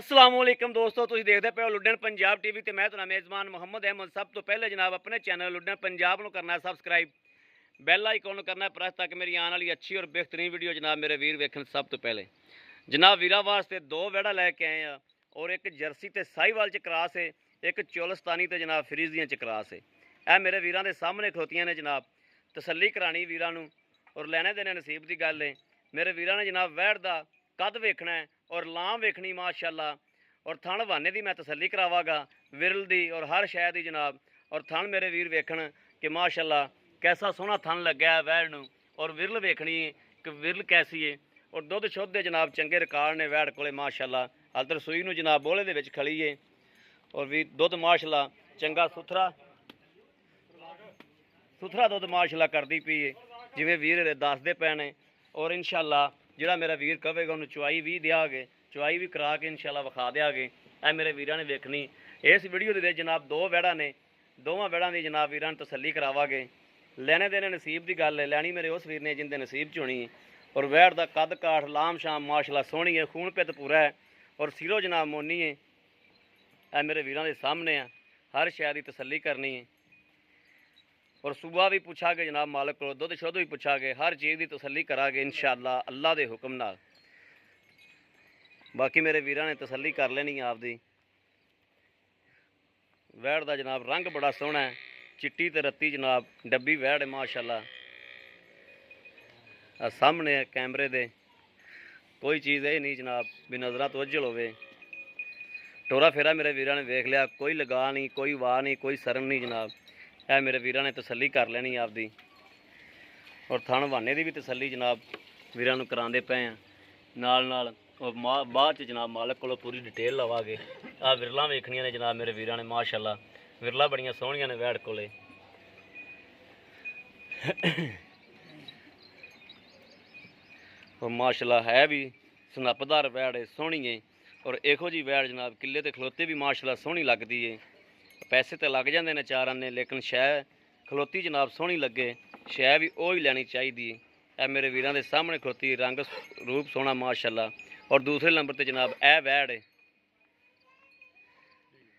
अस्सलाम वालेकुम दोस्तों, तुसीं देखदे पे हो लुड्डन पंजाब टीवी ते मैं तुहाडा मेज़बान मोहम्मद अहमद। सब तो पहले जनाब अपने चैनल लुड्डन पंजाब नूं करना है सबसक्राइब, बैल आइकन नूं करना है प्रेस ताकि मेरी आने वाली अच्छी और बेहतरीन वीडियो जनाब मेरे वीर वेखन। सब तो पहले जनाब वीरां वास्ते दो वैड़ा लैके आए हैं और एक जर्सी ते साहीवाल च क्रॉस है, एक चोलस्तानी ते जनाब फ्रीजियां च क्रॉस है। यह मेरे वीरां दे सामने खलोतियां ने जनाब, तसल्ली करानी वीरां नूं और लैने देने नसीब की गल है। मेरे वीरां ने जनाब वैड़ दा कद वेखना है और लाम वेखनी माशाअल्लाह, और थण वाने की मैं तसल्ली करावागा विरल दी और हर शय की जनाब। और थण मेरे वीर वेखन कि माशाअल्लाह कैसा सोहना थण लग्या है वैड़ नूं, और विरल वेखनी है कि विरल कैसी है। और दुध शुद्ध दे जनाब चंगे रिकार्ड ने वैड़ कोले माशाअल्लाह। अदर सूई नूं जनाब बोले दे विच खड़ी है और भी दुध माशाअल्लाह चंगा सुथरा दुध माशाअल्लाह करती पई है जिवें वीर दसदे पे ने। और इंशाअल्लाह जिहड़ा मेरा वीर कहेगा उन्होंने चुआई भी देंगे, चुआई भी करा के इंशाअल्लाह विखा देंगे। यह मेरे वीरां ने वेखनी। इस वीडियो दे जनाब दो वैड़ा ने, दोवां वैड़ां दी जनाब वीरां तसल्ली करावांगे। लैने देने नसीब की गल है, लैनी मेरे उस वीर ने जिंदे नसीब च होनी है। और वैड़ दा कद काठ लाम शाम माशाअल्लाह सोहनी है, खून पित पूरा है और सिरो जनाब मोनी है। यह मेरे वीरां दे सामने है, हर शय की तसल्ली करनी है और सुबह भी पूछा गए जनाब मालिक को, दुध शुद्ध भी पूछा गए, हर चीज़ की तसल्ली करांगे इंशाअल्लाह अल्लाह के हुक्म नाल। बाकी मेरे वीरां ने तसल्ली कर लेनी है आपदी। वैड़ का जनाब रंग बड़ा सोहना है, चिट्टी ते रत्ती जनाब डब्बी वैड़ है माशाअल्लाह। सामने है कैमरे दे, कोई चीज़ है नहीं जनाब भी नज़र तो उज्जल होवे। टोरा फेरा मेरे वीरां ने वेख लिया, कोई लगा नहीं, कोई वाह नहीं, कोई सरन नहीं जनाब। यह मेरे वीरां ने तसल्ली कर लेनी आपदी। और थण वाने की भी तसल्ली जनाब वीरां नूं करांदे पे हैं नाल नाल। और बाद च जनाब मालिक कोलों पूरी डिटेल लवांगे। आ विरलां वेखनियां ने जनाब मेरे वीरां ने माशाअल्लाह, विरला बड़ियां सोहणियां ने वैड़ कोले। और माशाअल्लाह है भी सनपदार वैड़ है, सोहनी है। और इहो जी वैड़ जनाब किले ते खलोते भी माशाअल्लाह सोहनी लगती है। पैसे तो लग जाते हैं चार आने, लेकिन शै खलोती जनाब सोहनी लगे, शै भी ओ ही लैनी चाहिए। यह मेरे वीरां दे सामने खलोती, रंग रूप सोहना माशाअल्लाह। और दूसरे नंबर पर जनाब ए वैड़ है,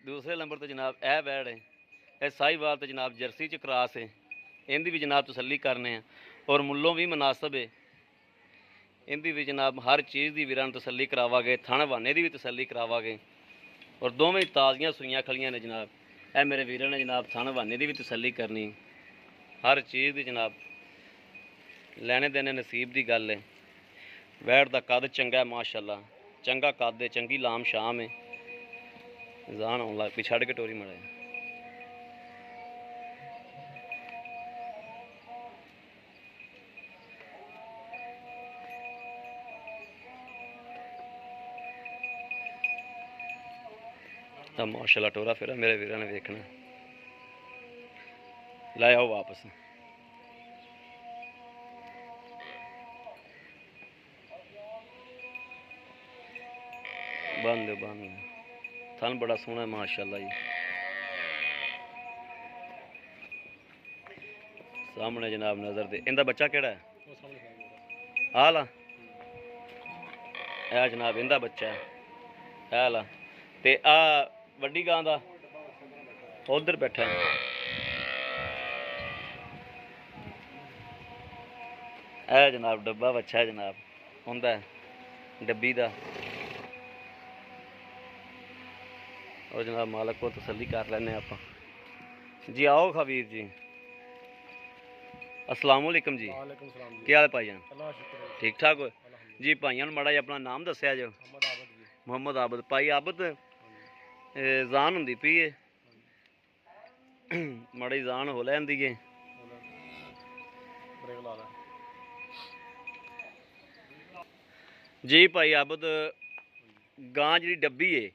दूसरे नंबर पर जनाब ए वैड़ है। यह साहीवाल तो जनाब जर्सी च क्रॉस है, इनकी भी जनाब तसल्ली करने हैं और मुल्लों भी मुनासब है। इनकी भी जनाब हर चीज़ की वीरां तसल्ली करावांगे, थण वाने की भी तसल्ली करावांगे। और दोवें ताज़ियां सुइयां खड़ियां ने जनाब। यह मेरे वीरां ने जनाब थण वाने की भी तसल्ली करनी, हर चीज़ की जनाब लैने देने नसीब की गल है। वैड़ का कद चंगा है माशाअल्लाह, चंगा कद है, चंगी लाम शाम है। जान आउण लग पई, छड़ के टोरी मड़ा तो माशाअल्लाह टोरा फिर मेरे वीरां ने वेखना। लै आओ वापस। बंद थन बड़ा सोहना है माशाअल्लाह जी। सामने जनाब नज़र दे, इंदा बच्चा केड़ा है? हाल आ जनाब इंदा बच्चा है, हाल आ। ते आ वड्डी गां दा उधर बैठा है। ए जनाब डब्बा बच्चा है जनाब उनका, डब्बी दा। और जनाब मालिक को तसल्ली कर लेने आप जी। आओ खबीर जी, अस्सलाम वालेकुम जी। क्या हाल है भाईजान? ठीक ठाक हो जी? भाईयान माड़ा जी अपना नाम दस्या जो। मोहम्मद आबद। भाई आबद जान होंदी पई है, माड़ी जान हो लैंदी है। जी भाई आबद, गां जी डब्बी है,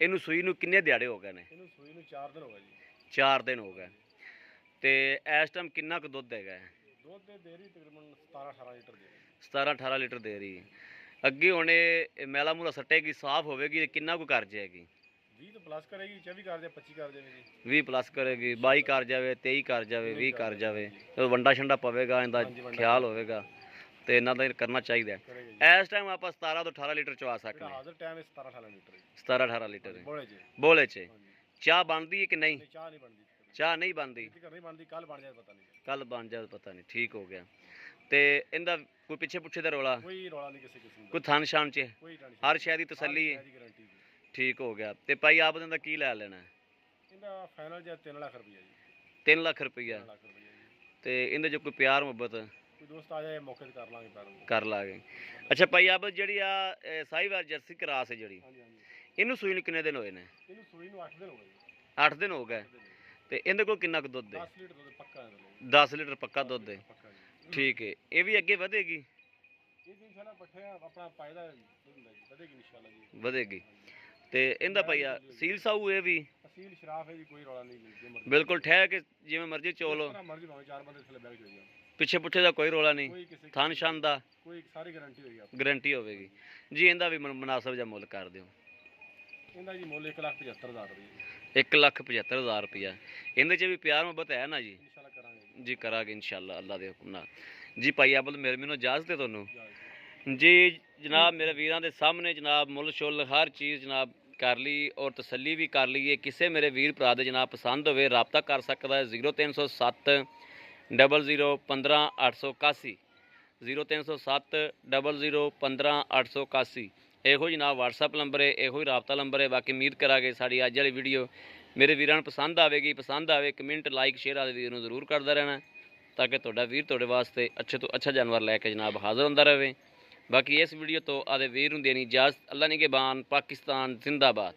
इनू सूई नूं किन्ने दिहाड़े हो गए ने? 4 दिन हो गए। तो इस टाइम किन्ना क दुध है? 17-18 लीटर दे रही है। अगे होने मैला मूला सट्टेगी, साफ होगी, किन्ना को कर जाएगी? 20 प्लस करेगी, 24 कर जाए, 25 कर जाएगी। 20 प्लस करेगी, 22 कर जाए, 23 कर जाए, 20 कर जाए। तो वंडा शंडा पवेगा, इनका ख्याल होगा। ਤੇ ਇਹਨਾਂ ਦਾ ਕਰਨਾ ਚਾਹੀਦਾ ਹੈ। ਕਰੇਗਾ ਜੀ। ਇਸ ਟਾਈਮ ਆਪਾਂ 17 ਤੋਂ 18 ਲੀਟਰ ਚਵਾ ਸਕਦੇ ਜਿਹੜਾ ਹਾਂ। ਹਾਜ਼ਰ ਟਾਈਮ ਹੈ 17-18 ਲੀਟਰ ਜੀ। 17-18 ਲੀਟਰ ਬੋਲੇ ਜੀ। ਬੋਲੇ 'ਚ ਹਾਂਜੀ। ਚਾਹ ਬਣਦੀ ਹੈ ਕਿ ਨਹੀਂ? ਨਹੀਂ ਚਾਹ ਨਹੀਂ ਬਣਦੀ। ਚਾਹ ਨਹੀਂ ਬਣਦੀ, ਘਰ ਨਹੀਂ ਬਣਦੀ, ਕੱਲ ਬਣ ਜਾਏ ਪਤਾ ਨਹੀਂ। ਕੱਲ ਬਣ ਜਾਵੇ ਪਤਾ ਨਹੀਂ। ਠੀਕ ਹੋ ਗਿਆ। ਤੇ ਇਹਦਾ ਕੋਈ ਪਿੱਛੇ ਪੁੱਛੇ ਦਾ ਰੌਲਾ, ਕੋਈ ਰੌਲਾ ਨਹੀਂ ਕਿਸੇ ਕਿਸਮ ਦਾ। ਕੋਈ ਥਣ ਛਾਣ 'ਚ ਕੋਈ ਟੈਨਸ਼ਨ ਹਰ ਸ਼ੈ ਦੀ ਤਸੱਲੀ ਹੈ। ਗਾਰੰਟੀ ਜੀ। ਠੀਕ ਹੋ ਗਿਆ। ਤੇ ਭਾਈ ਆਪ ਦਾ ਕੀ ਲੈ ਲੈਣਾ? ਇਹਦਾ ਫਾਈਨਲ ਜਿਹਾ 3 ਲੱਖ ਰੁਪਈਆ ਜੀ। 3 ਲੱਖ ਰੁਪਈਆ। 3 ਲੱਖ ਰੁਪਈਆ ਜੀ। ਤੇ ਇਹਦੇ 'ਚ ਕੋਈ ਪਿਆਰ ਮੁਹੱਬਤ ਕੋਈ ਦੋਸਤ ਆ ਜਾਏ ਮੌਕੇ ਤੇ ਕਰ ਲਾਂਗੇ ਪੈਰ। ਕਰ ਲਾਂਗੇ। ਅੱਛਾ ਭਾਈ ਆਪ ਜਿਹੜੀ ਆ ਸਾਹੀਵਾਲ ਜਰਸੀ ਕਰਾਸ ਹੈ ਜਿਹੜੀ, ਹਾਂਜੀ ਹਾਂਜੀ। ਇਹਨੂੰ ਸੂਈ ਨੂੰ ਕਿੰਨੇ ਦਿਨ ਹੋਏ ਨੇ? ਇਹਨੂੰ ਸੂਈ ਨੂੰ 8 ਦਿਨ ਹੋ ਗਏ ਜੀ। 8 ਦਿਨ ਹੋ ਗਏ। ਤੇ ਇਹਦੇ ਕੋਲ ਕਿੰਨਾ ਕੁ ਦੁੱਧ ਹੈ? 10 ਲੀਟਰ ਦੁੱਧ ਪੱਕਾ ਹੈ ਇਹਦੇ 10 ਲੀਟਰ ਪੱਕਾ ਦੁੱਧ ਹੈ। ਪੱਕਾ ਜੀ। ਠੀਕ ਹੈ। ਇਹ ਵੀ ਅੱਗੇ ਵਧੇਗੀ? ਇਹ ਜੀ ਇਨਸ਼ਾਅੱਲਾ ਪੱਠੇ ਆਪਣਾ ਪਾਇਦਾ ਹੁੰਦਾ ਜੀ, ਵਧੇਗੀ ਇਨਸ਼ਾਅੱਲਾ ਜੀ। ਵਧੇਗੀ। ਤੇ ਇਹਦਾ ਭਾਈ ਆ ਸੀਲ ਸਾਊ ਇਹ ਵੀ ਅਸੀਲ ਸ਼ਰਾਫ ਹੈ ਜੀ, ਕੋਈ ਰੌਲਾ ਨਹੀਂ ਜੀ। ਮਰਜ਼ੀ ਬਿਲਕੁਲ ਠਹਿ ਕੇ ਜਿਵੇਂ ਮਰਜ਼ੀ ਚੋਲੋ, ਮਰਜ਼ੀ ਭਾਵੇਂ 4 ਬੰਦੇ ਥੱਲੇ ਬੈਠ ਜਾਈਏ। ਪਿੱਛੇ ਪੁੱਛੇ ਦਾ ਕੋਈ ਰੋਲਾ ਨਹੀਂ, ਕੋਈ ਕਿਸੇ ਥਣ ਛਣ ਦਾ ਕੋਈ ਸਾਰੀ ਗਾਰੰਟੀ ਹੋਈ ਆਪਣੀ। ਗਾਰੰਟੀ ਹੋਵੇਗੀ ਜੀ। ਇਹਦਾ ਵੀ ਮੁਨਾਸਬ ਜਿਹਾ ਮੁੱਲ ਕਰ ਦਿਓ। ਇਹਦਾ ਜੀ ਮੁੱਲ 1,75,000 ਰੁਪਏ 1,75,000 ਰੁਪਇਆ। ਇਹਦੇ 'ਚ ਵੀ ਪਿਆਰ ਮੁਹੱਬਤ ਹੈ ਨਾ ਜੀ? ਇਨਸ਼ਾਅੱਲਾ ਕਰਾਂਗੇ ਜੀ ਕਰਾਂਗੇ ਇਨਸ਼ਾਅੱਲਾ ਅੱਲਾ ਦੇ ਹੁਕਮ ਨਾਲ ਜੀ। ਭਾਈ ਅਬਲ ਮੇਰੇ ਮੈਨੂੰ ਇਜਾਜ਼ਤ ਹੈ ਤੁਹਾਨੂੰ ਜੀ। ਜੀ। ਜਨਾਬ ਮੇਰੇ ਵੀਰਾਂ ਦੇ ਸਾਹਮਣੇ ਜਨਾਬ ਮੁੱਲ ਸ਼ੁੱਲ ਹਰ ਚੀਜ਼ ਜਨਾਬ ਕਰ ਲਈ ਔਰ ਤਸੱਲੀ ਵੀ ਕਰ ਲਈਏ। ਕਿਸੇ ਮੇਰੇ ਵੀਰ ਭਰਾ ਦੇ ਜਨਾਬ ਪਸੰਦ ਹੋਵੇ ਰਾਬਤਾ ਕਰ ਸਕਦਾ ਹੈ 0307 00 15 881 0307 00 15 881। ਇਹੋ ਜਨਾਬ WhatsApp ਨੰਬਰ ਹੈ, ਇਹੋ ਹੀ ਰਾਬਤਾ ਨੰਬਰ ਹੈ। ਬਾਕੀ ਉਮੀਦ ਕਰਾਂਗੇ ਸਾਡੀ ਅੱਜ ਵਾਲੀ ਵੀਡੀਓ ਮੇਰੇ ਵੀਰਾਂ ਨੂੰ ਪਸੰਦ ਆਵੇਗੀ। ਪਸੰਦ ਆਵੇ ਕਮੈਂਟ ਲਾਈਕ ਸ਼ੇਅਰ ਆਦੇ ਵੀਰ ਨੂੰ ਜ਼ਰੂਰ ਕਰਦਾ ਰਹਿਣਾ ਤਾਂ ਕਿ ਤੁਹਾਡਾ ਵੀਰ ਤੁਹਾਡੇ ਵਾਸਤੇ ਅੱਛੇ ਤੋਂ ਅੱਛਾ ਜਾਨਵਰ ਲੈ ਕੇ ਜਨਾਬ ਹਾਜ਼ਰ ਹੁੰਦਾ ਰਹੇ। ਬਾਕੀ ਇਸ ਵੀਡੀਓ ਤੋਂ ਆਦੇ ਵੀਰ ਨੂੰ ਦੇਣੀ ਇਜਾਜ਼ਤ। ਅੱਲਾ ਨਿਗਹਿਬਾਨ। ਪਾਕਿਸਤਾਨ ਜ਼ਿੰਦਾਬਾਦ।